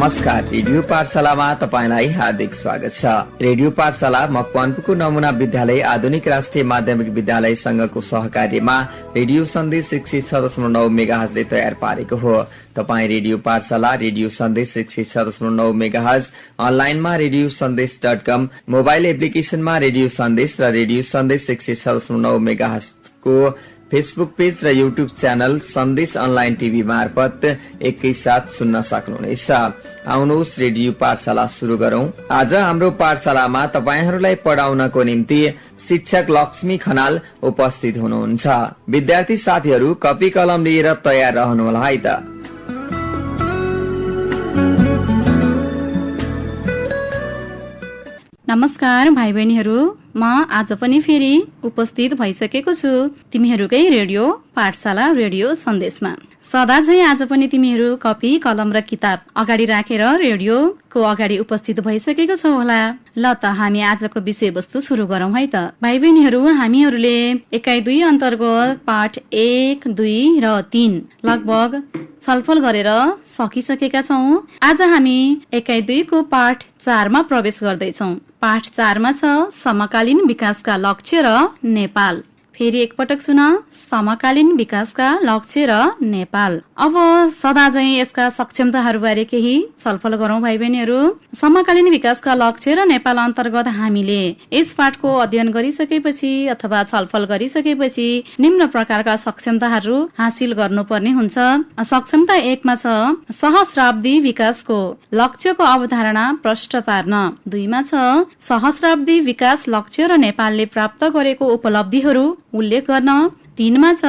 नमस्कार, रेडियो पाठशालामा तपाईलाई हार्दिक स्वागत छ। रेडियो पाठशाला मकवानपुरको नमुना विद्यालय आधुनिक राष्ट्रिय माध्यमिक विद्यालय संघको सहकार्यमा रेडियो सन्देश 106.9 मेगाहर्जले तयार पारेको हो। तपाई रेडियो पाठशाला, रेडियो सन्देश 106.9 मेगाहर्ज, अनलाइनमा रेडियो सन्देश.com, मोबाइल एप्लिकेशनमा रेडियो सन्देश र रेडियो सन्देश 106.9 मेगाहर्जको फेसबुक पेज र युट्युब च्यानल सन्देश अनलाइन टिभी मार्फत एकैसाथ सुन्न सक्नुहुनेछ। आउनुहोस् रेडियो पाठशाला सुरु गरौं। आज हाम्रो पाठशालामा तपाईहरूलाई पढाउनको निम्ति शिक्षक लक्ष्मी खनाल उपस्थित हुनुहुन्छ। विद्यार्थी साथीहरू कपी कलम लिएर तयार रहनुहोला है त। नमस्कार भाइ बहिनीहरू, म आज पनि फेरि उपस्थित भइसकेको छु तिमीहरूकै रेडियो पाठशाला रेडियो सन्देशमा। सदा झै आज पनि तिमीहरू कपी कलम र किताब अगाडि राखेर रेडियोको अगाडि उपस्थित भइसकेको छौ होला। ल त हामी आजको विषयवस्तु सुरु गरौं है त। भाइ बहिनीहरू, हामीहरूले एकाइ 2 अन्तर्गत पाठ 1, 2 र 3 लगभग छलफल गरेर सकिसकेका छौं। आज हामी एकाइ 2 को पाठ 4 मा प्रवेश गर्दैछौं। पाठ 4 मा छ समकालीन विकासका लक्ष्य र नेपाल। फेरि एकपटक सुन, समकालीन विकासका लक्ष्य र नेपाल। अब सदा चाहिँ यसका सक्षमताहरूबारे केही छलफल गरौं भाइ बहिनीहरू। समकालीन विकासका लक्ष्य र नेपाल अन्तर्गत हामीले यस पाठको अध्ययन गरिसकेपछि अथवा छलफल गरिसकेपछि निम्न प्रकारका सक्षमताहरू हासिल गर्नुपर्ने हुन्छ। सक्षमता 1 मा छ सहस्राब्दी विकासको लक्ष्यको अवधारणा प्रष्ट पार्न। 2 मा छ सहस्राब्दी विकास लक्ष्य र नेपालले प्राप्त गरेको उपलब्धिहरू उल्लेख गर्न। 3 मा छ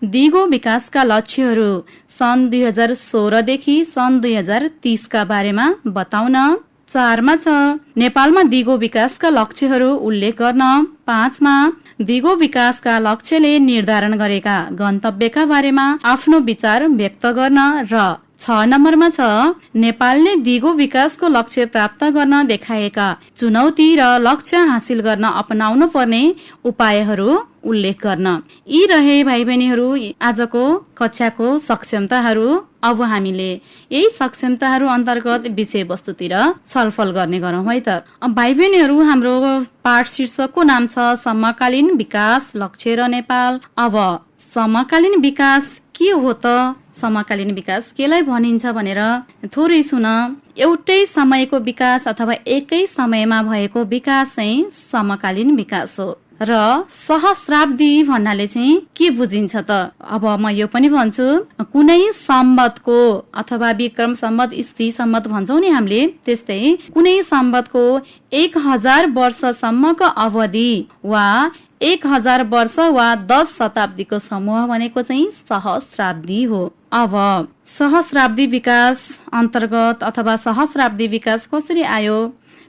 दिगो विकासका लक्ष्यहरू सन् 2016 देखि सन् 2030 का बारेमा बताउन। 4 मा छ नेपालमा दिगो विकासका लक्ष्यहरू उल्लेख गर्न। 5 मा दिगो विकासका लक्ष्यले निर्धारण गरेका गन्तव्यका बारेमा आफ्नो विचार व्यक्त गर्न। र 6 नम्बरमा छ नेपालले दिगो विकासको लक्ष्य प्राप्त गर्न देखाएका चुनौती र लक्ष्य हासिल गर्न अपनाउनु पर्ने उपायहरू उल्लेख गर्न। यी रहे भाइ बहिनीहरू आजको कक्षाको सक्षमताहरू। अब हामीले यही सक्षमताहरू अन्तर्गत विषयवस्तुतिर छलफल गर्ने गरौं है त। भाइ बहिनीहरू, हाम्रो पाठ शीर्षकको नाम छ समकालीन विकास लक्ष्य र नेपाल। अब समकालीन विकास के हो त? समकालीन विकास केलाई भनिन्छ भनेर थोरै सुन। एउटै समयको विकास अथवा एकै समयमा भएको विकास चाहिँ समकालीन विकास हो। र सहस्राब्दी भन्नाले चाहिँ के बुझिन्छ त? अब म यो पनि भन्छु, कुनै सम्वतको अथवा विक्रम सम्वत, ईस्वी सम्वत भन्छौं नि हामीले, त्यस्तै कुनै सम्वतको 1000 वर्षसम्मको अवधि वा 1000 वर्ष वा 10 शताब्दीको समूह भनेको चाहिँ सहस्राब्दी हो। अब सहस्राब्दी विकास अन्तर्गत अथवा सहस्राब्दी विकास कसरी आयो,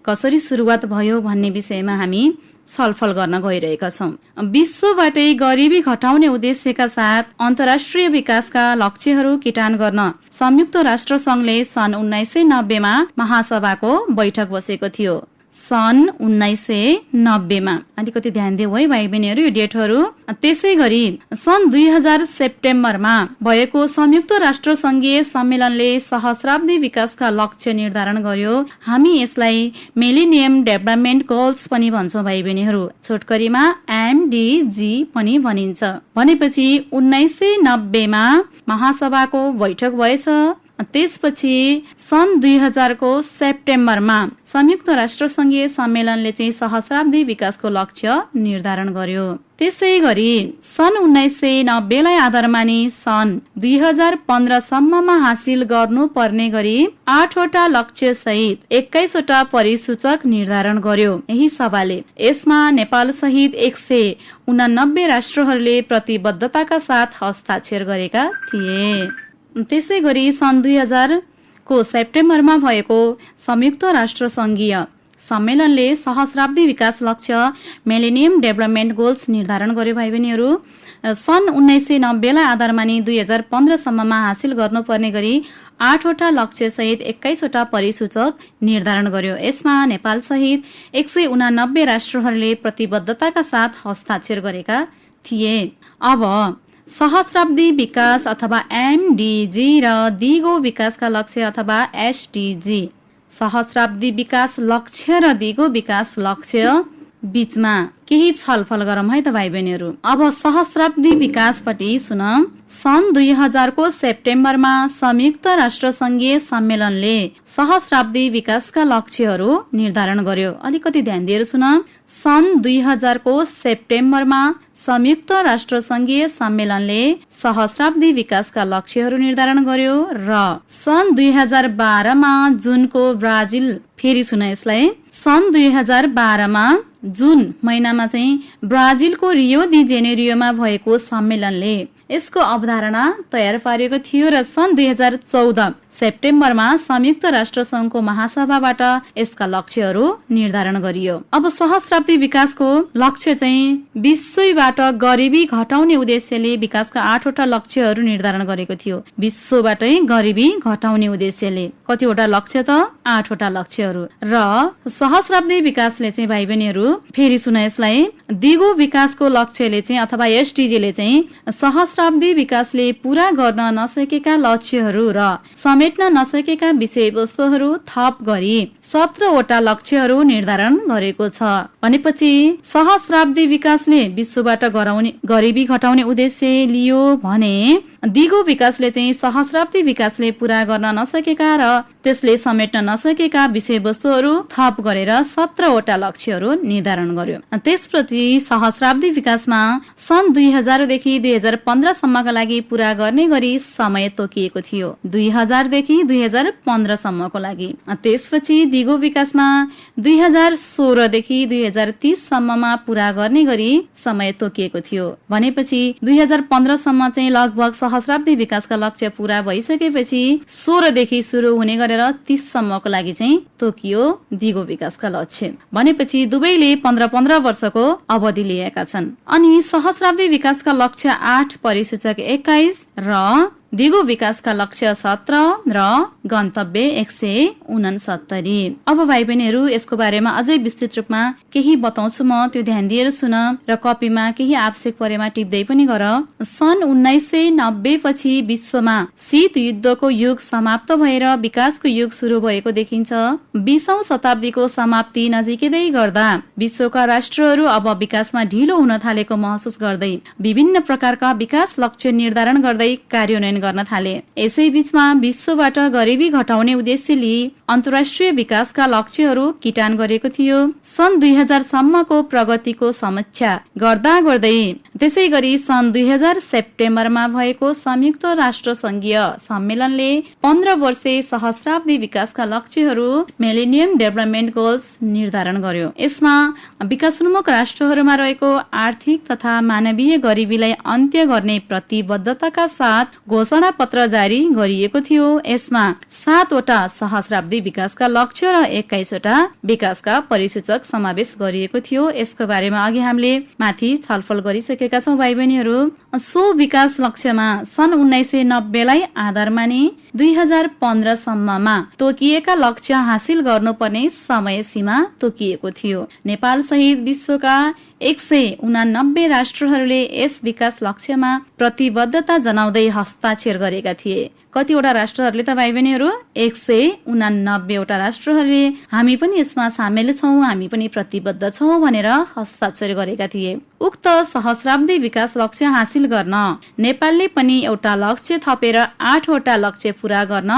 कसरी सुरुवात भयो भन्ने विषयमा हामी छलफल गर्न गइरहेका छौं। विश्वबाटै गरिबी घटाउने उद्देश्यका साथ अन्तर्राष्ट्रिय विकासका लक्ष्यहरू किटान गर्न संयुक्त राष्ट्र संघले सन् 1990 मा महासभाको बैठक बसेको थियो। सन् 1990 मा अलिकति ध्यान देऊ है भाइ बहिनीहरू यो डेटहरू। त्यसै गरी सन् 2000 सेप्टेम्बरमा भएको संयुक्त राष्ट्र संघीय सम्मेलनले सहस्राब्दी विकासका लक्ष्य निर्धारण गर्यो। हामी यसलाई मिलेनियम डेभलपमेन्ट गोल्स पनि भन्छौं भाइ बहिनीहरू। छोटकरीमा MDG पनि भनिन्छ। भनेपछि 1990 मा महासभाको बैठक भएछ। त्यसपछि सन् 2000 को सेप्टेम्बरमा संयुक्त राष्ट्र संघीय सम्मेलनले चाहिँ सहस्राब्दी विकासको लक्ष्य निर्धारण गर्यो। त्यसै गरी सन् 1990 लाई आधार मानि सन् 2015 सम्ममा हासिल गर्नु पर्ने गरी 8 वटा लक्ष्य सहित 21 वटा परिसूचक निर्धारण गर्यो यही सभाले। यसमा नेपाल सहित 189 राष्ट्रहरूले प्रतिबद्धताका साथ हस्ताक्षर गरेका थिए। त्यसै गरी सन् 2000 को सेप्टेम्बरमा भएको संयुक्त राष्ट्र संघीय सम्मेलनले सहस्राब्दी विकास लक्ष्य मिलेनियम डेभलपमेन्ट गोल्स निर्धारण गर्यो भाइ बहिनीहरू। सन् 1990 लाई आधार मानि 2015 सम्ममा हासिल गर्नुपर्ने गरी 8 वटा लक्ष्य सहित 21 वटा परिसूचक निर्धारण गर्यो। यसमा नेपाल सहित 189 राष्ट्रहरूले प्रतिबद्धताका साथ हस्ताक्षर गरेका थिए। अब सहस्राब्दी विकास अथवा एमडिजी र दिगो विकासका लक्ष्य अथवा एसडिजी। सहस्राब्दी विकास लक्ष्य र दिगो विकास लक्ष्य बीचमा केही छलफल गरौँ है त भाइ बहिनीहरू। अब सहस्राब्दी विकासपट्टि सुन। सन् 2000 को सेप्टेम्बरमा संयुक्त राष्ट्र संघीय सम्मेलनले सहस्राब्दी विकासका लक्ष्यहरू निर्धारण गर्यो। अलिकति ध्यान दिएर सुन। सन् 2000 को सेप्टेम्बरमा संयुक्त राष्ट्र संघीय सम्मेलनले सहस्राब्दी विकासका लक्ष्यहरू निर्धारण गर्यो र सन् 2012 मा जुनको ब्राजिल, फेरि सुन यसलाई, सन् 2012 मा जुन महिनामा चाहिँ ब्राजिलको रियो दी जेनेरियोमा भएको सम्मेलनले यसको अवधारणा तयार पारेको थियो र सन् 2014 सेप्टेम्बरमा संयुक्त राष्ट्र संघको महासभाबाट यसका लक्ष्यहरू निर्धारण गरियो। अब सहस्राब्दी विकासको लक्ष्य चाहिँ विश्वबाट गरिबी घटाउने उद्देश्यले विकासका 8वटा लक्ष्यहरू निर्धारण गरेको थियो। विश्वबाटै गरिबी घटाउने उद्देश्यले कतिवटा लक्ष्य त 8वटा लक्ष्यहरू। र सहस्राब्दी विकासले चाहिँ भाइ बहिनीहरू फेरि सुन यसलाई, दिगो विकासको लक्ष्यले चाहिँ अथवा एसडिजीले चाहिँ सहस्राब्दी विकासले पूरा गर्न नसकेका लक्ष्यहरू र समेट्न नसकेका विषयवस्तुहरू थप गरी 17वटा लक्ष्यहरू निर्धारण गरेको छ। भनेपछि सहस्राब्दी विकासले विश्वबाट गरिबी घटाउने उद्देश्य लियो भने दिगो विकासले चाहिँ सहस्राब्दी विकासले पूरा गर्न नसकेका र त्यसले समेट्न नसकेका विषयवस्तुहरू थप गरेर 17वटा लक्ष्यहरू निर्धारण गर्यो। त्यसपछि सहस्राब्दी विकासमा सन् 2000 देखि 2015 सम्मका लागि पूरा गर्ने गरी समय तोकिएको थियो। 2000 देखि 2015 सम्मको लागि। त्यसपछि दिगो विकासमा 2016 देखि 2030 सम्ममा पूरा गर्ने गरी समय तोकिएको थियो। भनेपछि 2015 सम्म चाहिँ लगभग सहस्राब्दी विकासका लक्ष्य पूरा भइसकेपछि 16 देखि सुरु हुने गरेर 30 सम्मको लागि चाहिँ तोकियो दिगो विकासका लक्ष्य। भनेपछि दुवैले 15-15 वर्षको अवधि लिएका छन्। अनि सहस्राब्दी विकासका लक्ष्य 8, परिसूचक 21 र दिगो विकासका लक्ष्य 17 र गन्तव्य 169। अब भाइ बहिनीहरू यसको बारेमा अझै विस्तृत रूपमा केही बताउँछु म, त्यो ध्यान दिएर सुन र कपीमा केही आवश्यक परेमा टिप्दै पनि गर। सन् 1990 पछि विश्वमा शीत युद्धको युग समाप्त भएर विकासको युग सुरु भएको देखिन्छ। 20औं शताब्दीको समाप्ति नजिकै गर्दा विश्वका राष्ट्रहरू अब विकासमा ढिलो हुन थालेको महसुस गर्दै विभिन्न प्रकारका विकास लक्ष्य निर्धारण गर्दै कार्यान्वयन गर्न थाले। यसै बीचमा विश्वबाट गरिबी घटाउने उद्देश्यले अन्तर्राष्ट्रिय विकासका लक्ष्यहरू किटान गरेको थियो। सन् 2000 सम्मको प्रगतिको समीक्षा गर्दा गर्दै त्यसै गरी सन् 2000 सेप्टेम्बरमा भएको संयुक्त राष्ट्र संघीय सम्मेलनले 15 वर्षे सहस्राब्दी विकासका लक्ष्यहरू मिलेनियम डेभलपमेन्ट गोल्स निर्धारण गर्यो। यसमा विकासोन्मुख राष्ट्रहरूमा रहेको आर्थिक तथा मानवीय गरिबीलाई अन्त्य गर्ने प्रतिबद्धताका साथ घोषणा पत्र जारी गरिएको थियो। यसमा 7वटा सहस्राब्दी विकासका लक्ष्य र 21वटा विकासका परिसूचक समावेश गरिएको थियो। यसको बारेमा अघि हामीले माथि छलफल गरिसकेका छौं भाइ बहिनीहरू। सो विकास लक्ष्यमा सन् 1990 लाई आधार मानि 2015 सम्ममा तोकिएका लक्ष्य हासिल गर्नुपर्ने समय सीमा तोकिएको थियो। नेपाल सहित विश्वका 189 राष्ट्रहरूले यस विकास लक्ष्यमा प्रतिबद्धता जनाउँदै हस्ताक्षर गरेका थिए। कतिवटा राष्ट्रहरूले त भाइ बहिनीहरू 189वटा राष्ट्रहरूले हामी पनि यसमा सामेल छौं, हामी पनि प्रतिबद्ध छौं भनेर हस्ताक्षर गरेका थिए। उक्त सहस्राब्दी विकास लक्ष्य हासिल गर्न नेपालले पनि एउटा लक्ष्य थपेर 8वटा लक्ष्य पूरा गर्न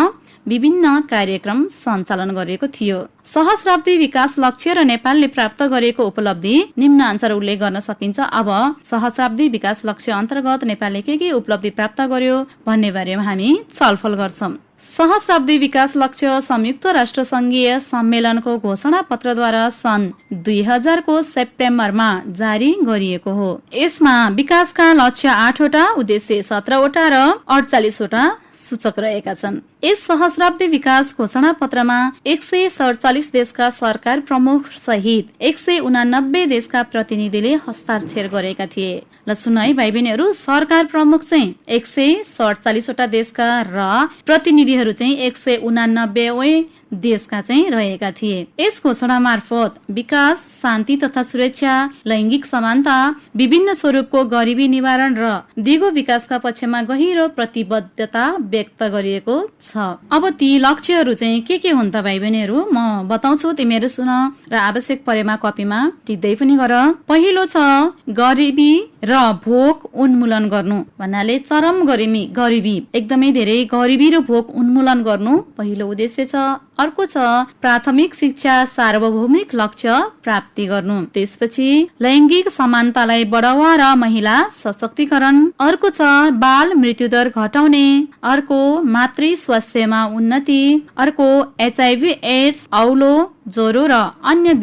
विभिन्न कार्यक्रम सञ्चालन गरेको थियो। सहस्राब्दी विकास लक्ष्य र नेपालले प्राप्त गरेको उपलब्धि निम्न अनुसार उल्लेख गर्न सकिन्छ। अब सहस्राब्दी विकास लक्ष्य अन्तर्गत नेपालले के उपलब्धि प्राप्त गर्यो भन्ने बारेमा हामी छलफल गर्छौं। सहस्राब्दी विकास लक्ष्य संयुक्त राष्ट्र संघीय सम्मेलनको घोषणा पत्रद्वारा सन् 2000 को सेप्टेम्बरमा जारी गरिएको हो। यसमा विकासका लक्ष्य 8वटा, उद्देश्य 17वटा र 48वटा सूचक रहेका छन्। यस सहस्राब्दी विकास घोषणा पत्रमा 147 देशका सरकार प्रमुख सहित 189 देशका प्रतिनिधिले हस्ताक्षर गरेका थिए। ल सुन है भाइ बहिनीहरू, सरकार प्रमुख चाहिँ 147 वटा देशका र प्रतिनिधिहरू चाहिँ 189 देशका चाहिँ रहेका थिए। यस घोषणा मार्फत विकास, शान्ति तथा सुरक्षा, लैंगिक समानता, विभिन्न स्वरूपको गरिबी निवारण र दिगो विकासका पक्षमा गहिरो प्रतिबद्धता व्यक्त गरिएको छ। अब ती लक्ष्यहरू चाहिँ के हुन् त भाइ बहिनीहरू, म बताउँछु, तिमीहरू सुन र आवश्यक परेमा कपीमा टिप्दै पनि गर। पहिलो छ गरिबी र भोक उन्मूलन गर्नु भन्नाले चरम गरिबी एकदमै धेरै गरिबी र भोक उन्मूलन गर्नु पहिलो उद्देश्य छ। अर्को छ प्राथमिक शिक्षा सार्वभौमिक लक्ष्य प्राप्ति गर्नु। त्यसपछि लैंगिक समानतालाई बढावा र महिला सशक्तिकरण। अर्को छ बाल मृत्युदर घटाउने। अर्को मातृ स्वास्थ्यमा उन्नति। अर्को HIV एड्स, औलो, ज्वरो र अन्य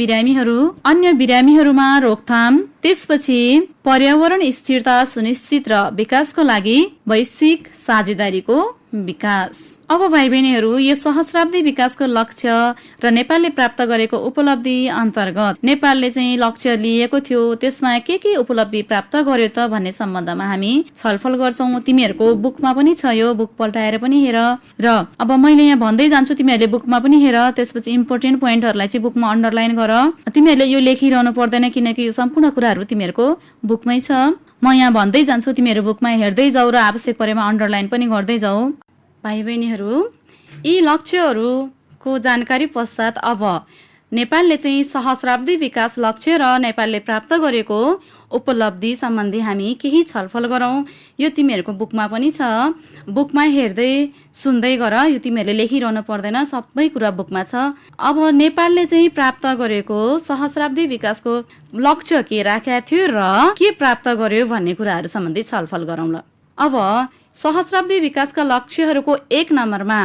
बिरामीहरूमा रोकथाम। त्यसपछि पर्यावरण स्थिरता सुनिश्चित र विकासको लागि वैश्विक साझेदारीको विकास। अब भाइ बहिनीहरू, यो सहस्राब्दी विकासको लक्ष्य र नेपालले प्राप्त गरेको उपलब्धि अन्तर्गत नेपालले चाहिँ लक्ष्य लिएको थियो, त्यसमा के उपलब्धि प्राप्त गर्यो त भन्ने सम्बन्धमा हामी छलफल गर्छौं। तिमीहरूको बुकमा पनि छ, यो बुक पल्टाएर पनि हेर। र अब मैले यहाँ भन्दै जान्छु, तिमीहरूले बुकमा पनि हेर। त्यसपछि इम्पोर्टेन्ट पोइन्टहरूलाई चाहिँ बुकमा अन्डरलाइन गर। तिमीहरूले यो लेखिरहनु पर्दैन, किनकि यो सम्पूर्ण कुराहरू तिमीहरूको बुकमै छ। म यहाँ भन्दै जान्छु, तिमीहरू बुकमा हेर्दै जाऊ र आवश्यक परेमा अन्डरलाइन पनि गर्दै जाऊ। भाइ बहिनीहरू, यी लक्ष्यहरूको जानकारी पश्चात अब नेपालले चाहिँ सहस्राब्दी विकास लक्ष्य र नेपालले प्राप्त गरेको उपलब्धि सम्बन्धी हामी केही छलफल गरौँ। यो तिमीहरूको बुकमा पनि छ, बुकमा हेर्दै सुन्दै गर। यो तिमीहरूले लेखिरहनु पर्दैन, सबै कुरा बुकमा छ। अब नेपालले चाहिँ प्राप्त गरेको सहस्राब्दी विकासको लक्ष्य के राखेको थियो र के प्राप्त गर्यो भन्ने कुराहरू सम्बन्धी छलफल गरौँ ल। अब सहस्राब्दी विकासका लक्ष्यहरूको 1 नम्बरमा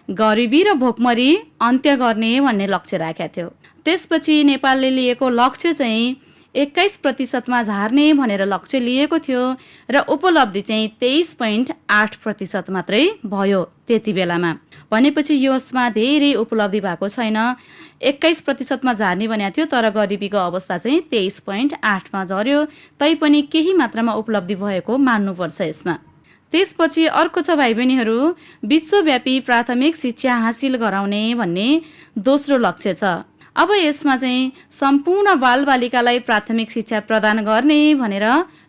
गरिबी र भोकमरी अन्त्य गर्ने भन्ने लक्ष्य राखेको थियो। त्यसपछि नेपालले लिएको लक्ष्य चाहिँ 21% झार्ने भनेर लक्ष्य लिएको थियो र उपलब्धि चाहिँ 23.8% मात्रै भयो त्यति बेलामा। भनेपछि यसमा धेरै उपलब्धि भएको छैन। 21% झार्ने भनेको थियो, तर गरिबीको अवस्था चाहिँ 23.8 झर्यो। तैपनि केही मात्रामा उपलब्धि भएको मान्नुपर्छ यसमा। त्यसपछि अर्को छ भाइ बहिनीहरू, विश्वव्यापी प्राथमिक शिक्षा हासिल गराउने भन्ने दोस्रो लक्ष्य छ। अब यसमा चाहिँ सम्पूर्ण बालबालिकालाई प्राथमिक शिक्षा प्रदान गर्ने भनेर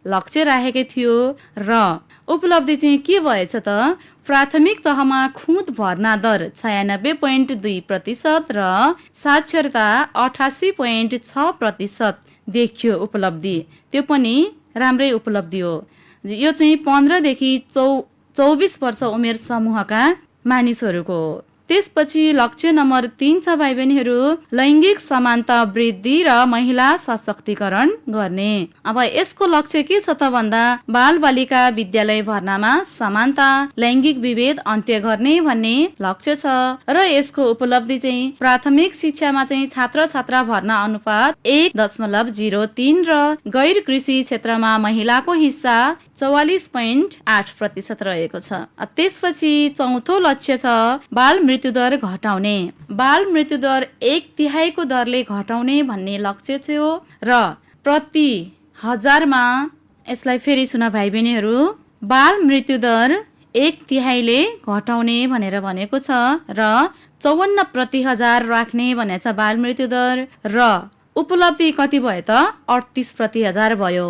लक्ष्य राखेको थियो र उपलब्धि चाहिँ के भएछ त प्राथमिक तहमा खुद भर्ना दर 96.2% र साक्षरता 88.6% देखियो उपलब्धि। त्यो पनि राम्रै उपलब्धि हो। यो चाहिँ 15 देखि 24 वर्ष उमेर समूहका मानिसहरूको हो। त्यसपछि लक्ष्य नम्बर 3 छ भाइ बहिनीहरू, लैंगिक समानता वृद्धि र महिला सशक्तिकरण गर्ने। अब यसको लक्ष्य के छ त भन्दा बालबालिका विद्यालय भर्नामा समानता, लैंगिक विभेद अन्त्य गर्ने भन्ने लक्ष्य छ र यसको उपलब्धि चाहिँ प्राथमिक शिक्षामा चाहिँ छात्र छात्रा भर्ना अनुपात 1.03 र गैर कृषि क्षेत्रमा महिलाको हिस्सा 44.8% रहेको छ। त्यसपछि चौथो लक्ष्य छ बाल मृत्युदर घटाउने। बाल मृत्युदर 1/3 दरले घटाउने भन्ने लक्ष्य थियो र प्रति हजारमा, यसलाई फेरि सुन भाइ बहिनीहरू, बाल मृत्युदर 1/3 घटाउने भनेर भनेको छ र 54 प्रति हजार राख्ने भनेको छ बाल मृत्युदर र उपलब्धि कति भयो त 38 प्रति हजार भयो।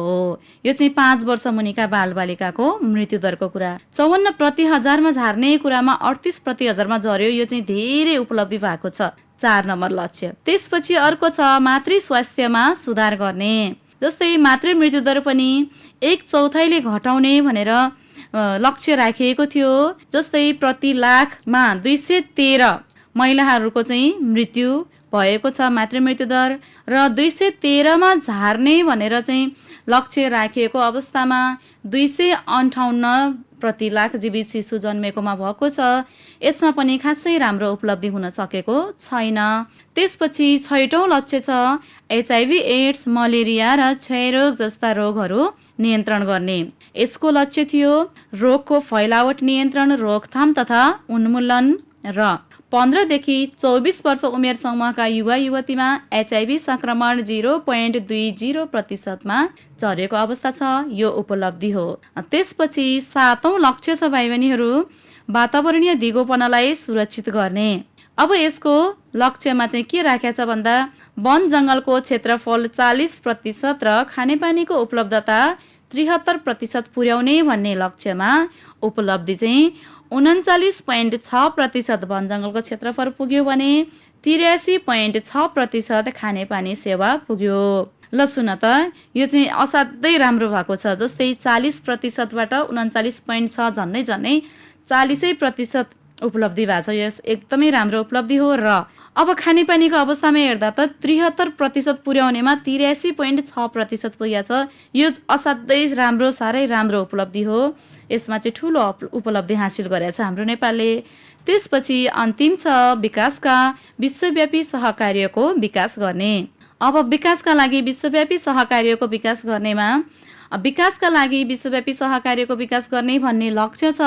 यो चाहिँ 5 वर्ष मुनिका बालबालिकाको मृत्युदरको कुरा। 54 प्रति हजारमा झार्ने कुरामा 38 प्रति हजारमा झर्यो। यो चाहिँ धेरै उपलब्धि भएको छ, 4 नम्बर लक्ष्य। त्यसपछि अर्को छ मातृ स्वास्थ्यमा सुधार गर्ने। जस्तै मातृ मृत्युदर पनि 1/4 घटाउने भनेर लक्ष्य राखिएको थियो। जस्तै प्रति लाखमा 213 महिलाहरूको चाहिँ मृत्यु भएको छ मातृ मृत्युदर र 213 मा झार्ने भनेर चाहिँ लक्ष्य राखिएको अवस्थामा 258 प्रति लाख जीवित शिशु जन्मेकोमा भएको छ। यसमा पनि खासै राम्रो उपलब्धि हुन सकेको छैन। त्यसपछि 6औं लक्ष्य छ HIV एड्स, मलेरिया र क्षयरोग जस्ता रोगहरू नियन्त्रण गर्ने। यसको लक्ष्य थियो रोगको फैलावट नियन्त्रण, रोकथाम तथा उन्मूलन र 15 देखि 24 वर्ष उमेर समूहका युवा युवतीमा HIV संक्रमण 0.20% मा झरेको अवस्था छ। यो उपलब्धि हो। त्यसपछि 7औं लक्ष्य छ भाइ बहिनीहरू वातावरणीय दिगोपनालाई सुरक्षित गर्ने। अब यसको लक्ष्यमा चाहिँ के राखेको छ भन्दा वन जङ्गलको क्षेत्रफल 40% र खानेपानीको उपलब्धता 73% पुर्याउने भन्ने लक्ष्यमा उपलब्धि चाहिँ 39.6% वन जङ्गलको क्षेत्रफल पुग्यो भने 83.6% खानेपानी सेवा पुग्यो। ल सुन त, यो चाहिँ असाध्यै राम्रो भएको छ। जस्तै 40%बाट 39.6 झन्नै 40% उपलब्धि भएको छ। यस एकदमै राम्रो उपलब्धि हो। र अब खानेपानीको अवस्थामा हेर्दा त 73% पुर्याउनेमा 83.6% पुगेको छ। यो असाध्यै राम्रो, साह्रै राम्रो उपलब्धि हो। यसमा चाहिँ ठुलो उपलब्धि हासिल गरेको छ हाम्रो नेपालले। त्यसपछि अन्तिम छ विकासका विश्वव्यापी सहकार्यको विकास गर्ने। अब विकासका लागि विश्वव्यापी सहकार्यको विकास गर्नेमा विकासका लागि विश्वव्यापी सहकार्यको विकास गर्ने भन्ने लक्ष्य छ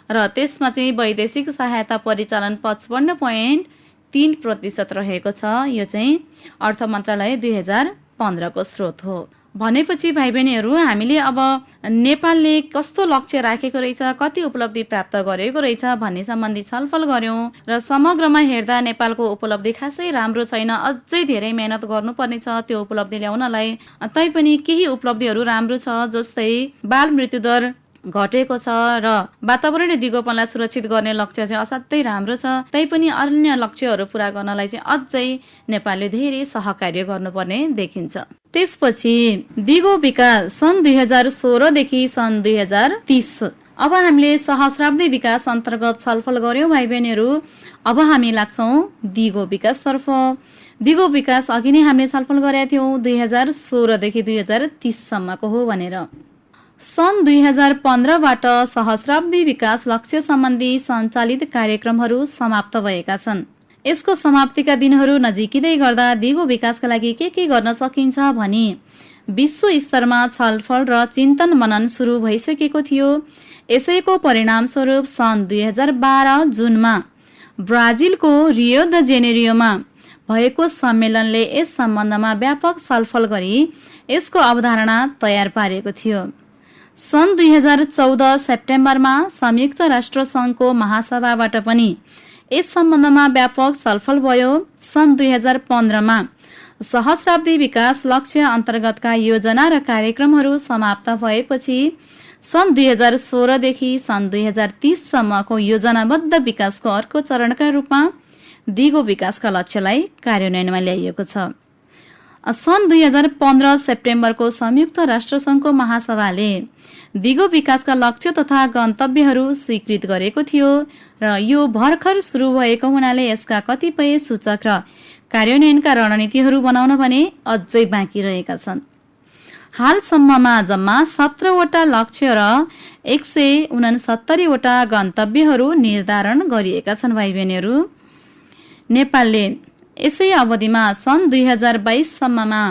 र त्यसमा चाहिँ वैदेशिक सहायता परिचालन 55.3% रहेको छ। यो चाहिँ अर्थ मन्त्रालय 2015 को स्रोत हो। भनेपछि भाइ बहिनीहरू, हामीले अब नेपालले कस्तो लक्ष्य राखेको रहेछ, कति उपलब्धि प्राप्त गरेको रहेछ भन्ने सम्बन्धी छलफल गऱ्यौँ र समग्रमा हेर्दा नेपालको उपलब्धि खासै राम्रो छैन। अझै धेरै मेहनत गर्नुपर्ने छ त्यो उपलब्धि ल्याउनलाई। तैपनि केही उपलब्धिहरू राम्रो छ, जस्तै बाल मृत्युदर घटेको छ र वातावरणीय दिगोपनलाई सुरक्षित गर्ने लक्ष्य चाहिँ असाध्यै राम्रो छ। तैपनि अन्य लक्ष्यहरू पूरा गर्नलाई चाहिँ अझै नेपालले धेरै सहकार्य गर्नुपर्ने देखिन्छ। त्यसपछि दिगो विकास सन् 2016 देखि सन् 2030। अब हामीले सहस्राब्दी विकास अन्तर्गत छलफल गर्यौं भाइ बहिनीहरू। अब हामी लाग्छौं दिगो विकासतर्फ। दिगो विकास अघि नै हामीले छलफल गरेका थियौं 2016 देखि 2030 सम्मको हो भनेर। सन् 2015बाट सहस्राब्दी विकास लक्ष्य सम्बन्धी सञ्चालित कार्यक्रमहरू समाप्त भएका छन्। यसको समाप्तिका दिनहरू नजिकिँदै गर्दा दिगो विकासका लागि के गर्न सकिन्छ भनी विश्व स्तरमा छलफल र चिन्तन मनन सुरु भइसकेको थियो। यसैको परिणामस्वरूप सन् 2012 जुनमा ब्राजिलको रियो द जेनेरियोमा भएको सम्मेलनले यस सम्बन्धमा व्यापक छलफल गरी यसको अवधारणा तयार पारेको थियो। सन् 2014 सेप्टेम्बरमा संयुक्त राष्ट्र सङ्घको महासभाबाट पनि यस सम्बन्धमा व्यापक छलफल भयो। सन् 2015मा सहस्राब्दी विकास लक्ष्य अन्तर्गतका योजना र कार्यक्रमहरू समाप्त भएपछि सन् 2016 देखि सन् 2030 सम्मको योजनाबद्ध विकासको अर्को चरणका रूपमा दिगो विकासका लक्ष्यलाई कार्यान्वयनमा ल्याइएको छ। सन् 2015 सेप्टेम्बरको संयुक्त राष्ट्रसङ्घको महासभाले दिगो विकासका लक्ष्य तथा गन्तव्यहरू स्वीकृत गरेको थियो र यो भर्खर सुरु भएको हुनाले यसका कतिपय सूचक र कार्यान्वयनका रणनीतिहरू बनाउन भने अझै बाँकी रहेका छन्। हालसम्ममा जम्मा 17वटा लक्ष्य र 169 वटा गन्तव्यहरू निर्धारण गरिएका छन् भाइ बहिनीहरू। नेपालले यसै अवधिमा सन् 2022 सम्ममा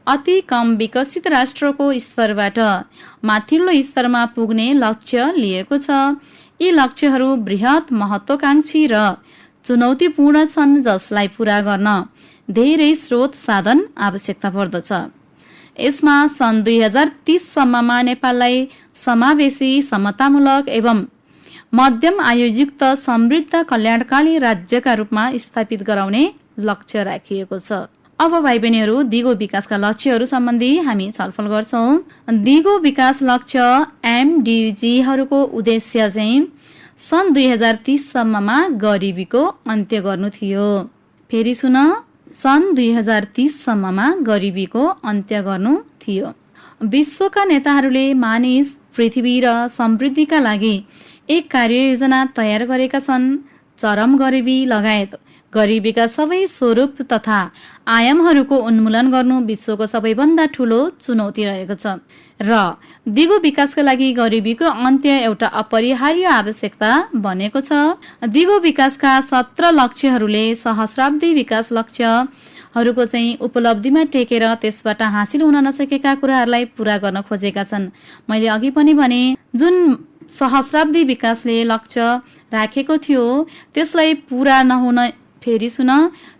अति कम विकसित राष्ट्रको स्तरबाट माथिल्लो स्तरमा पुग्ने लक्ष्य लिएको छ। यी लक्ष्यहरू बृहत, महत्त्वकांक्षी र चुनौतीपूर्ण छन्, जसलाई पूरा गर्न धेरै स्रोत साधन आवश्यकता पर्दछ। यसमा सन् 2030 सम्ममा नेपाललाई समावेशी, समतामूलक एवं मध्यम आयुयुक्त समृद्ध कल्याणकारी राज्यका रूपमा स्थापित गराउने लक्ष्य राखिएको छ। अब भाइ बहिनीहरू, दिगो विकासका लक्ष्यहरू सम्बन्धी हामी छलफल गर्छौं। दिगो विकास लक्ष्य MDGहरूको उद्देश्य चाहिँ सन् 2030 सम्ममा गरिबीको अन्त्य गर्नु थियो। फेरि सुन, सन् 2030 सम्ममा गरिबीको अन्त्य गर्नु थियो। विश्वका नेताहरूले मानिस, पृथ्वी र समृद्धिका लागि एक कार्ययोजना तयार गरेका छन्। चरम गरिबी लगायत गरिबीका सबै स्वरूप तथा आयामहरूको उन्मूलन गर्नु विश्वको सबैभन्दा ठूलो चुनौती रहेको छ र दिगो विकासका लागि गरिबीको अन्त्य एउटा अपरिहार्य आवश्यकता बनेको छ। दिगो विकासका 17 लक्ष्यहरूले सहस्राब्दी विकास लक्ष्यहरूको चाहिँ उपलब्धिमा टेकेर त्यसबाट हासिल हुन नसकेका कुराहरूलाई पूरा गर्न खोजेका छन्। मैले अघि पनि भने, जुन सहस्राब्दी विकासले लक्ष्य राखेको थियो त्यसलाई पूरा नहुन, फेरि सुन,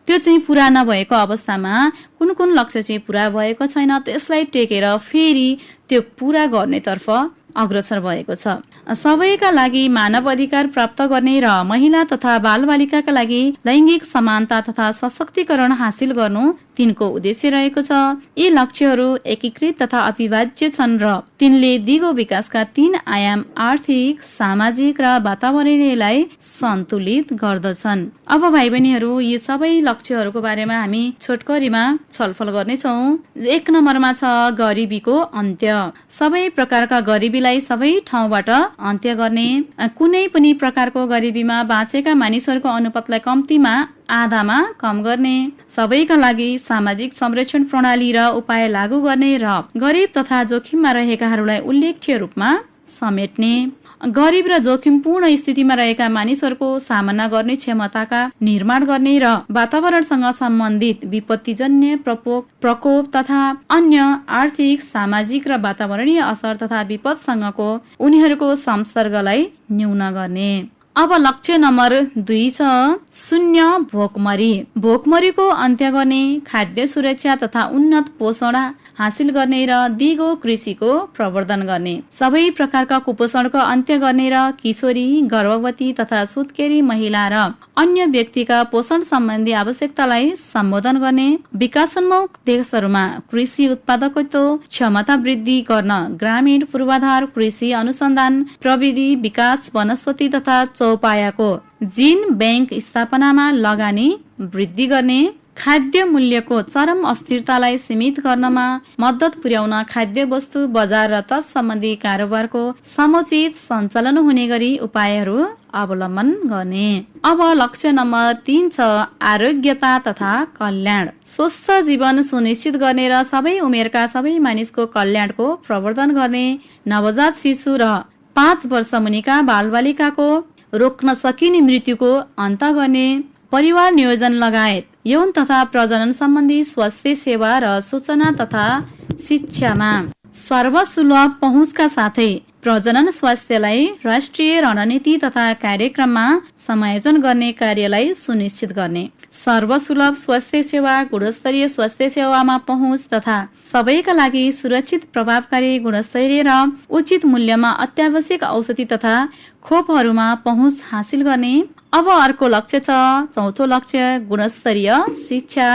त्यो चाहिँ पूरा नभएको अवस्थामा कुन लक्ष्य चाहिँ पूरा भएको छैन त्यसलाई टेकेर फेरि त्यो पूरा गर्नेतर्फ अग्रसर भएको छ। सबैका लागि मानव अधिकार प्राप्त गर्ने र महिला तथा बालबालिकाका लागि लैङ्गिक समानता तथा सशक्तिकरण हासिल गर्नु तिनको उद्देश्य रहेको छ। यी लक्ष्यहरू एकीकृत तथा अविभाज्य छन् र तिनले दिगो विकासका 3 आयाम आर्थिक, सामाजिक र वातावरणीयलाई सन्तुलित गर्दछन्। अब भाइ बहिनीहरू, यी सबै लक्ष्यहरूको बारेमा हामी छोटकरीमा छलफल गर्नेछौँ। 1 नम्बरमा छ गरिबीको अन्त्य। सबै प्रकारका गरिबीलाई सबै ठाउँबाट अन्त्य गर्ने, कुनै पनि प्रकारको गरिबीमा बाँचेका मानिसहरूको अनुपातलाई कम्तीमा आधामा कम गर्ने, सबैका लागि सामाजिक संरक्षण प्रणाली र उपाय लागू गर्ने र गरिब तथा जोखिममा रहेकाहरूलाई उल्लेख्य रूपमा समेट्ने, गरिब र जोखिमपूर्ण स्थितिमा रहेका मानिसहरूको सामना गर्ने क्षमताका निर्माण गर्ने र वातावरणसँग सम्बन्धित विपत्तिजन्य प्रकोप तथा अन्य आर्थिक, सामाजिक र वातावरणीय असर तथा विपदसँगको उनीहरूको संसर्गलाई न्यून गर्ने। अब लक्ष्य नम्बर 2 छ शून्य भोकमरी। भोकमरीको अन्त्य गर्ने, खाद्य सुरक्षा तथा उन्नत पोषण हासिल गर्ने र दिगो कृषिको प्रवर्धन गर्ने, सबै प्रकारका कुपोषणको अन्त्य गर्ने र किशोरी, गर्भवती तथा सुत्केरी महिला र अन्य व्यक्तिका पोषण सम्बन्धी आवश्यकतालाई सम्बोधन गर्ने, विकासोन्मुख देशहरूमा कृषि उत्पादकत्व क्षमता वृद्धि गर्न ग्रामीण पूर्वाधार कृषि अनुसन्धान प्रविधि विकास, वनस्पति तथा चौपायाको जीन बैंक स्थापनामा लगानी वृद्धि गर्ने, खाद्य मूल्यको चरम अस्थिरतालाई सीमित गर्नमा मद्दत पुर्याउन खाद्य वस्तु बजार र तत्सम्बन्धी कारोबारको समुचित सञ्चालन हुने गरी उपायहरू अवलम्बन गर्ने। अब लक्ष्य नम्बर 3 छ आरोग्यता तथा कल्याण। स्वस्थ जीवन सुनिश्चित गर्ने र सबै उमेरका सबै मानिसको कल्याणको प्रवर्धन गर्ने, नवजात शिशु र 5 वर्ष मुनिका बालबालिकाको रोक्न सकिने मृत्युको अन्त गर्ने, परिवार नियोजन लगायत यौन तथा प्रजनन सम्बन्धी स्वास्थ्य सेवा र सूचना तथा शिक्षामा सर्वसुलभ पहुँचका साथै प्रजनन स्वास्थ्यलाई राष्ट्रिय रणनीति तथा कार्यक्रममा समायोजन गर्ने कार्यलाई सुनिश्चित गर्ने, सर्वसुलभ स्वास्थ्य सेवा, गुणस्तरीय स्वास्थ्य सेवामा पहुँच तथा सबैका लागि सुरक्षित, प्रभावकारी, गुणस्तरीय र उचित मूल्यमा अत्यावश्यक औषधि तथा खोपहरूमा पहुँच हासिल गर्ने। अब अर्को लक्ष्य छ चौथो लक्ष्य गुणस्तरीय शिक्षा।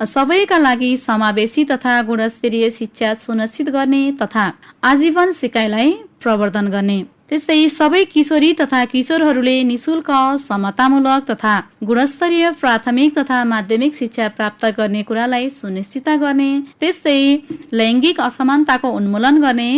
सबैका लागि समावेशी तथा गुणस्तरीय शिक्षा सुनिश्चित गर्ने तथा आजीवन सिकाइलाई प्रवर्धन गर्ने। त्यस्तै सबै किशोरी तथा किशोरहरूले निशुल्क, समतामूलक तथा गुणस्तरीय प्राथमिक तथा माध्यमिक शिक्षा प्राप्त गर्ने कुरालाई सुनिश्चित गर्ने। त्यस्तै लैङ्गिक असमानताको उन्मूलन गर्ने,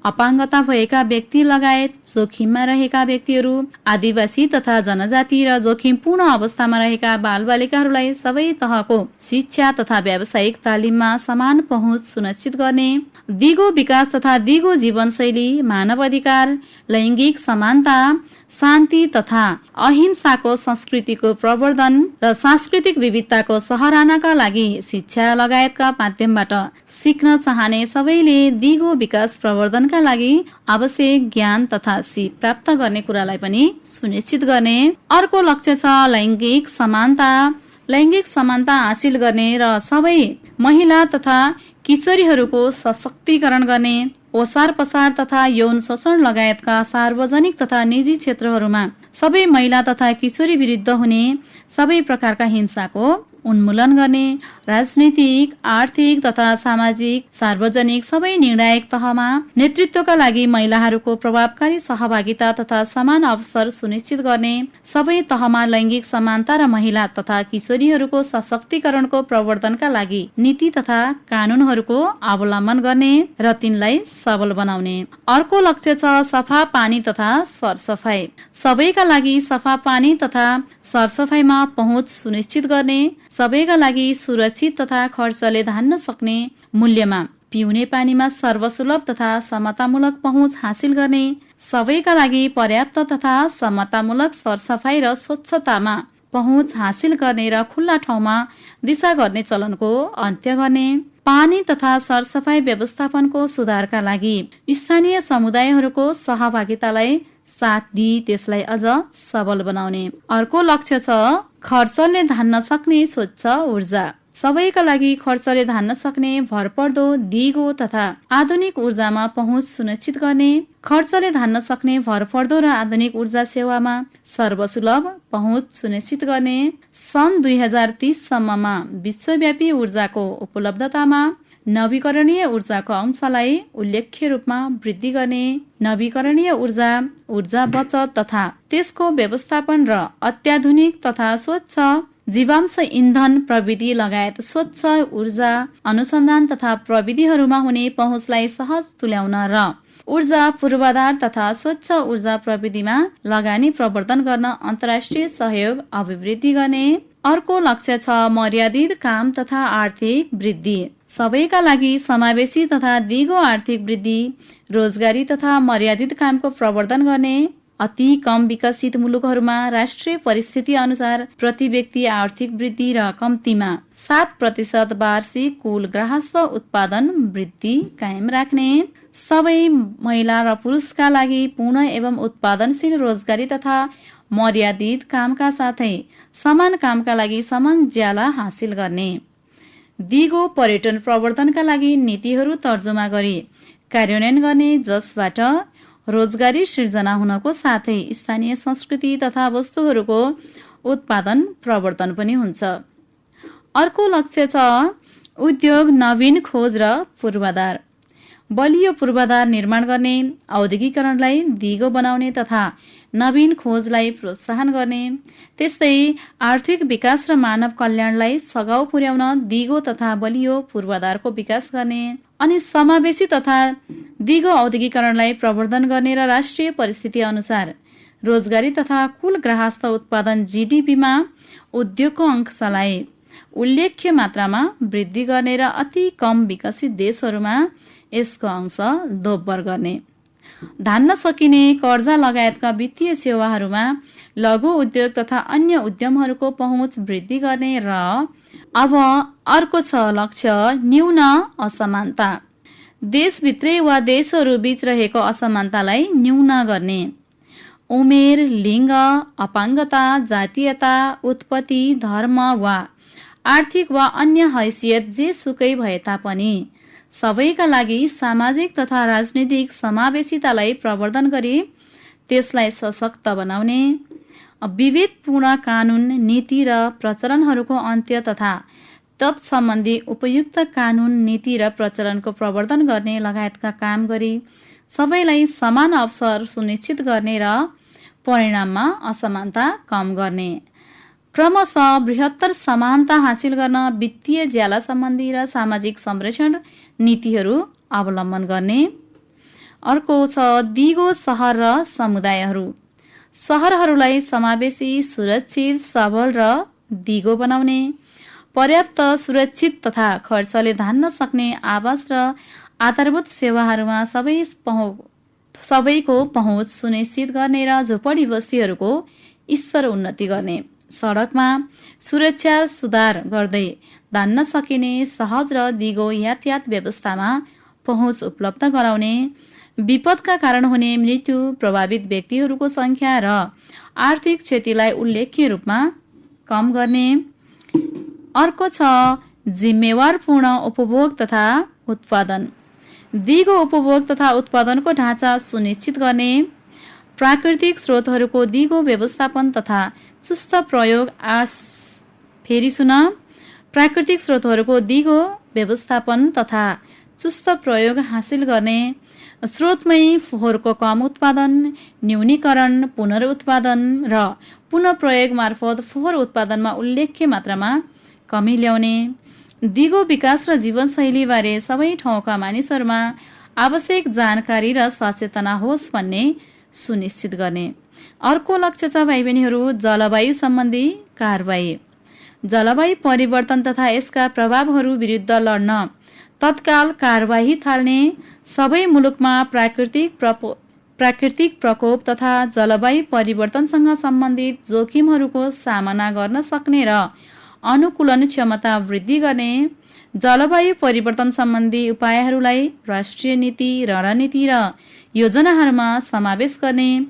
अपाङ्गता भएका व्यक्ति लगायत जोखिममा रहेका व्यक्तिहरू, आदिवासी तथा जनजाति र जोखिमपूर्ण अवस्थामा रहेका बालबालिकाहरूलाई सबै तहको शिक्षा तथा व्यावसायिक तालिममा समान पहुँच सुनिश्चित गर्ने, दिगो विकास तथा दिगो जीवनशैली, मानव अधिकार, लैङ्गिक समानता, शान्ति तथा अहिंसाको संस्कृतिको प्रवर्धन र सांस्कृतिक विविधताको सराहनाका लागि शिक्षा लगायतका माध्यमबाट सिक्न चाहने सबैले दिगो विकास प्रवर्धनका लागि आवश्यक ज्ञान तथा सिप प्राप्त गर्ने कुरालाई पनि सुनिश्चित गर्ने। अर्को लक्ष्य छ लैङ्गिक समानता। लैङ्गिक समानता हासिल गर्ने र सबै महिला तथा किशोरीहरूको सशक्तिकरण गर्ने, ओसार पसार तथा यौन शोषण लगायतका सार्वजनिक तथा निजी क्षेत्रहरूमा सबै महिला तथा किशोरी विरुद्ध हुने सबै प्रकारका हिंसाको उन्मूलन गर्ने, राजनीतिक, आर्थिक तथा सामाजिक, सार्वजनिक सबै निर्णायक तहमा नेतृत्वका लागि महिलाहरूको प्रभावकारी सहभागिता तथा समान अवसर सुनिश्चित गर्ने, सबै तहमा लैङ्गिक समानता र महिला तथा किशोरीहरूको सशक्तिकरणको प्रवर्धनका लागि नीति तथा कानुनहरूको अवलम्बन गर्ने र तिनलाई सबल बनाउने। अर्को लक्ष्य छ सफा पानी तथा सरसफाई। सबैका लागि सफा पानी तथा सरसफाईमा पहुँच सुनिश्चित गर्ने, सबैका लागि सुरक्षित तथा खर्चले धान्न सक्ने मूल्यमा पिउने पानीमा सर्वसुलभ तथा समतामूलक पहुँच हासिल गर्ने, सबैका लागि पर्याप्त तथा समतामूलक सरसफाई र स्वच्छतामा पहुँच हासिल गर्ने र खुल्ला ठाउँमा दिशा गर्ने चलनको अन्त्य गर्ने, पानी तथा सरसफाई व्यवस्थापनको सुधारका लागि स्थानीय समुदायहरूको सहभागितालाई साथ दिई त्यसलाई अझ सबल बनाउने। अर्को लक्ष्य छ खर्चले धान्न सक्ने स्वच्छ ऊर्जा। सबैका लागि खर्चले धान्न सक्ने भरपर्दो दिगो तथा आधुनिक ऊर्जामा पहुँच सुनिश्चित गर्ने, खर्चले धान्न सक्ने भरपर्दो र आधुनिक ऊर्जा सेवामा सर्वसुलभ पहुँच सुनिश्चित गर्ने, सन् 2030 सम्ममा विश्वव्यापी ऊर्जाको उपलब्धतामा नवीकरणीय ऊर्जाको अंशलाई उल्लेख्य रूपमा वृद्धि गर्ने, नवीकरणीय ऊर्जा, ऊर्जा बचत तथा त्यसको व्यवस्थापन र अत्याधुनिक तथा स्वच्छ जीवांश इन्धन प्रविधि लगायत स्वच्छ ऊर्जा अनुसन्धान तथा प्रविधिहरूमा हुने पहुँचलाई सहज तुल्याउन र ऊर्जा पूर्वाधार तथा स्वच्छ ऊर्जा प्रविधिमा लगानी प्रवर्धन गर्न अन्तर्राष्ट्रिय सहयोग अभिवृद्धि गर्ने। अर्को लक्ष्य छ मर्यादित काम तथा आर्थिक वृद्धि। सबैका लागि समावेशी तथा दिगो आर्थिक वृद्धि, रोजगारी तथा मर्यादित कामको प्रवर्धन गर्ने। अति कम विकसित मुलुकहरूमा राष्ट्रिय परिस्थिति अनुसार प्रति व्यक्ति आर्थिक वृद्धि र कम्तीमा 7% वार्षिक कुल गृहस्थ उत्पादन वृद्धि कायम राख्ने। सबै महिला र पुरुषका लागि पूर्ण एवं उत्पादनशील रोजगारी तथा मर्यादित कामका साथै समान कामका लागि समान ज्याला हासिल गर्ने। दिगो पर्यटन प्रवर्धनका लागि नीतिहरू तर्जुमा गरी कार्यान्वयन गर्ने, जसबाट रोजगारी सृजना हुनको साथै स्थानीय संस्कृति तथा वस्तुहरूको उत्पादन प्रवर्धन पनि हुन्छ। अर्को लक्ष्य छ उद्योग, नवीन खोज र पूर्वाधार। बलियो पूर्वाधार निर्माण गर्ने, औद्योगिकरणलाई दिगो बनाउने तथा नवीन खोजलाई प्रोत्साहन गर्ने, त्यस्तै आर्थिक विकास र मानव कल्याणलाई सघाउ पुर्याउन दिगो तथा बलियो पूर्वाधारको विकास गर्ने अनि समावेशी तथा दिगो औद्योगिकरणलाई प्रवर्धन गर्ने र राष्ट्रिय परिस्थिति अनुसार रोजगारी तथा कुल गृहस्थ उत्पादन जीडीपीमा उद्योगको अंशलाई उल्लेख्य मात्रामा वृद्धि गर्ने र अति कम विकसित देशहरूमा यसको अंश दोब्बर गर्ने। धान्न सकिने कर्जा लगायतका वित्तीय सेवाहरूमा लघु उद्योग तथा अन्य उद्यमहरूको पहुँच वृद्धि गर्ने र अब अर्को छ लक्ष्य न्यून असमानता। देशभित्रै वा देशहरू बीच रहेको असमानतालाई न्यून गर्ने। उमेर, लिङ्ग, अपाङ्गता, जातीयता, उत्पत्ति, धर्म वा आर्थिक वा अन्य हैसियत जे सुकै भए तापनि सबैका लागि सामाजिक तथा राजनीतिक समावेशितालाई प्रवर्धन गरी त्यसलाई सशक्त बनाउने। विभेदपूर्ण कानुन, नीति र प्रचलनहरूको अन्त्य तथा तत्सम्बन्धी उपयुक्त कानुन, नीति र प्रचलनको प्रवर्धन गर्ने लगायतका काम गरी सबैलाई समान अवसर सुनिश्चित गर्ने र परिणाममा असमानता कम गर्ने। क्रमशः बृहत्तर समानता हासिल गर्न वित्तीय ज्याला सम्बन्धी र सामाजिक संरक्षण नीतिहरू अवलम्बन गर्ने। अर्को छ दिगो सहर र समुदायहरू। सहरहरूलाई समावेशी, सुरक्षित, सबल र दिगो बनाउने, पर्याप्त, सुरक्षित तथा खर्चले धान्न सक्ने आवास र आधारभूत सेवाहरूमा सबैको पहुँच सुनिश्चित गर्ने र झोपडी बस्तीहरूको स्तर उन्नति गर्ने। सडकमा सुरक्षा सुधार गर्दै धान्न सकिने सहज र दिगो यातायात व्यवस्थामा पहुँच उपलब्ध गराउने। विपदका कारण हुने मृत्यु, प्रभावित व्यक्तिहरूको सङ्ख्या र आर्थिक क्षतिलाई उल्लेख्य रूपमा कम गर्ने। अर्को छ जिम्मेवारपूर्ण उपभोग तथा उत्पादन। दिगो उपभोग तथा उत्पादनको ढाँचा सुनिश्चित गर्ने। प्राकृतिक स्रोतहरूको दिगो व्यवस्थापन तथा चुस्त प्रयोग। प्राकृतिक स्रोतहरूको दिगो व्यवस्थापन तथा चुस्त प्रयोग हासिल गर्ने। स्रोतमै फोहोरको कम उत्पादन, न्यूनीकरण, पुनरुत्पादन र पुनः प्रयोग मार्फत फोहोर उत्पादनमा उल्लेख्य मात्रामा कमी ल्याउने। दिगो विकास र जीवनशैलीबारे सबै ठाउँका मानिसहरूमा आवश्यक जानकारी र सचेतना होस् भन्ने सुनिश्चित गर्ने। अर्को लक्ष्य छ भाइ बहिनीहरू जलवायु सम्बन्धी कारबाही। जलवायु परिवर्तन तथा यसका प्रभावहरू विरुद्ध लड्न तत्काल कारबाही थाल्ने। सबै मुलुकमा प्राकृतिक प्रकोप तथा जलवायु परिवर्तनसँग सम्बन्धित जोखिमहरूको सामना गर्न सक्ने र अनुकूलन क्षमता वृद्धि गर्ने। जलवायु परिवर्तन सम्बन्धी उपायहरूलाई राष्ट्रिय नीति, रणनीति र योजनाहरूमा समावेश गर्ने।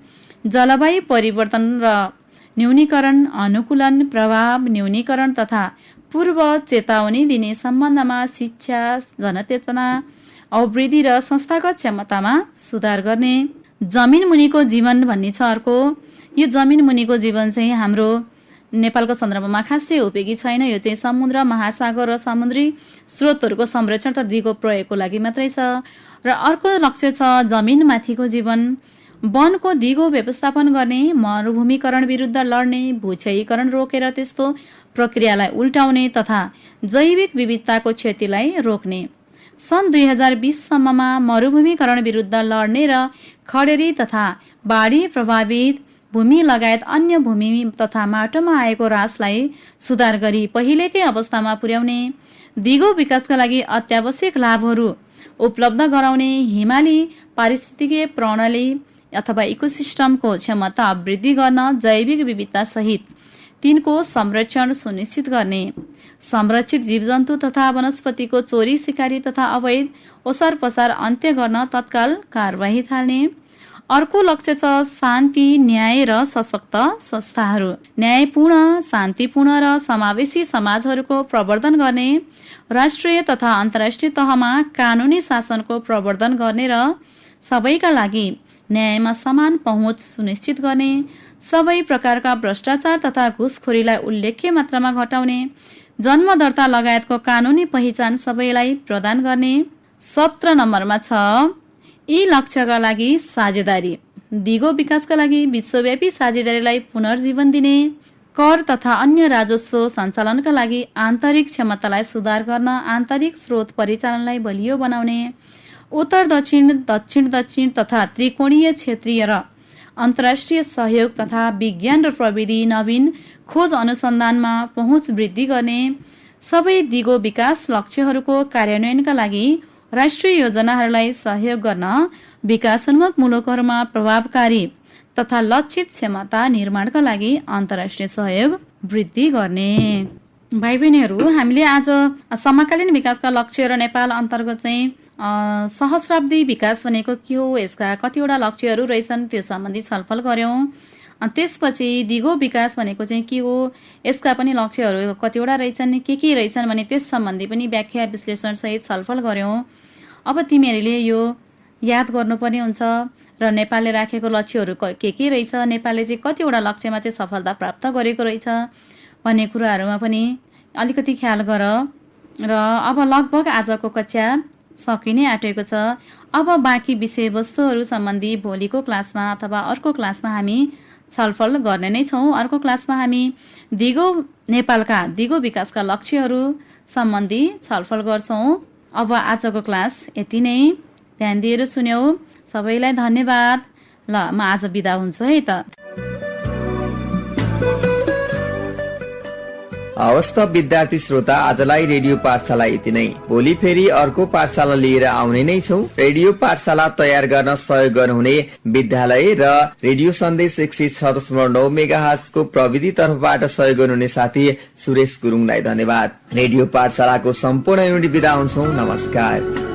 जलवायु परिवर्तन र न्यूनीकरण, अनुकूलन, प्रभाव न्यूनीकरण तथा पूर्व चेतावनी दिने सम्बन्धमा शिक्षा, जनचेतना, अभिवृद्धि र संस्थागत क्षमतामा सुधार गर्ने। जमिन मुनिको जीवन भन्ने छ अर्को। यो जमिन मुनिको जीवन चाहिँ हाम्रो नेपालको सन्दर्भमा खासै उपयोगी छैन। यो चाहिँ समुद्र, महासागर र समुद्री स्रोतहरूको संरक्षण त दिगो प्रयोगको लागि मात्रै छ। र अर्को लक्ष्य छ जमिनमाथिको जीवन। वनको दिगो व्यवस्थापन गर्ने, मरुभूमिकरण विरुद्ध लड्ने, भूक्षयीकरण रोकेर त्यस्तो प्रक्रियालाई उल्टाउने तथा जैविक विविधताको क्षतिलाई रोक्ने। सन् 2020 सम्ममा मरुभूमिकरण विरुद्ध लड्ने र खडेरी तथा बाढी प्रभावित भूमि लगायत अन्य भूमि तथा माटोमा आएको ह्रासलाई सुधार गरी पहिलेकै अवस्थामा पुर्याउने, दिगो विकासका लागि अत्यावश्यक लाभहरू उपलब्ध गराउने, हिमाली पारिस्थितिकीय प्रणाली अथवा इकोसिस्टमको क्षमता वृद्धि गर्न, जैविक विविधता सहित तिनको संरक्षण सुनिश्चित गर्ने, संरक्षित जीवजन्तु तथा वनस्पतिको चोरी सिकारी तथा अवैध ओसार पसार अन्त्य गर्न तत्काल कारबाही थाल्ने। अर्को लक्ष्य छ शान्ति, न्याय र सशक्त संस्थाहरू। न्यायपूर्ण, शान्तिपूर्ण र समावेशी समाजहरूको प्रवर्धन गर्ने, राष्ट्रिय तथा अन्तर्राष्ट्रिय तहमा कानुनी शासनको प्रवर्धन गर्ने र सबैका लागि न्यायमा समान पहुँच सुनिश्चित गर्ने, सबै प्रकारका भ्रष्टाचार तथा घुसखोरीलाई उल्लेख्य मात्रामा घटाउने, जन्म दर्ता लगायतको कानुनी पहिचान सबैलाई प्रदान गर्ने। 17 नम्बरमा छ यी लक्ष्यका लागि साझेदारी। दिगो विकासका लागि विश्वव्यापी साझेदारीलाई पुनर्जीवन दिने, कर तथा अन्य राजस्व सञ्चालनका लागि आन्तरिक क्षमतालाई सुधार गर्न, आन्तरिक स्रोत परिचालनलाई बलियो बनाउने, उत्तर दक्षिण, दक्षिण दक्षिण तथा त्रिकोणीय, क्षेत्रीय र अन्तर्राष्ट्रिय सहयोग तथा विज्ञान र प्रविधि नवीन खोज अनुसन्धानमा पहुँच वृद्धि गर्ने, सबै दिगो विकास लक्ष्यहरूको कार्यान्वयनका लागि राष्ट्रिय योजनाहरूलाई सहयोग गर्न, विकासोन्मुख मुलुकहरूमा प्रभावकारी तथा लक्षित क्षमता निर्माणका लागि अन्तर्राष्ट्रिय सहयोग वृद्धि गर्ने। भाइ बहिनीहरू, हामीले आज समकालीन विकासका लक्ष्य र नेपाल अन्तर्गत चाहिँ सहस्राब्दी विकास भनेको के हो, यसका कतिवटा लक्ष्यहरू रहेछन् त्यो सम्बन्धी छलफल गऱ्यौँ। त्यसपछि दिगो विकास भनेको चाहिँ के हो, यसका पनि लक्ष्यहरू कतिवटा रहेछन्, के रहेछन् भने त्यस सम्बन्धी पनि व्याख्या विश्लेषण सहित छलफल गऱ्यौँ। अब तिमीहरूले यो याद गर्नुपर्ने हुन्छ र नेपालले राखेको लक्ष्यहरू के रहेछ, नेपालले चाहिँ कतिवटा लक्ष्यमा चाहिँ सफलता प्राप्त गरेको रहेछ भन्ने कुराहरूमा पनि अलिकति ख्याल गर। र अब लगभग आजको कक्षा सकिने आँटेको छ। अब बाँकी विषयवस्तुहरू सम्बन्धी भोलिको क्लासमा अथवा अर्को क्लासमा हामी छलफल गर्ने नै छौँ। अर्को क्लासमा हामी नेपालका दिगो विकासका लक्ष्यहरू सम्बन्धी छलफल गर्छौँ। अब आजको क्लास यति नै। ध्यान दिएर सुन्यौ, सबैलाई धन्यवाद। ल, म आज बिदा हुन्छु है त। हवस् त विद्यार्थी श्रोता, आजलाई रेडियो पाठशाला यति नै। भोलि फेरि अर्को पाठशाला लिएर आउने नै छौँ। रेडियो पाठशाला तयार गर्न सहयोग गर्नुहुने विद्यालय र रेडियो सन्देश 106.9 मेगाहर्ज को प्रविधि तर्फबाट सहयोग गर्नुहुने साथी सुरेश गुरुङलाई धन्यवाद। रेडियो पाठशालाको सम्पूर्ण युनिट बिदा हुन्छौँ। नमस्कार।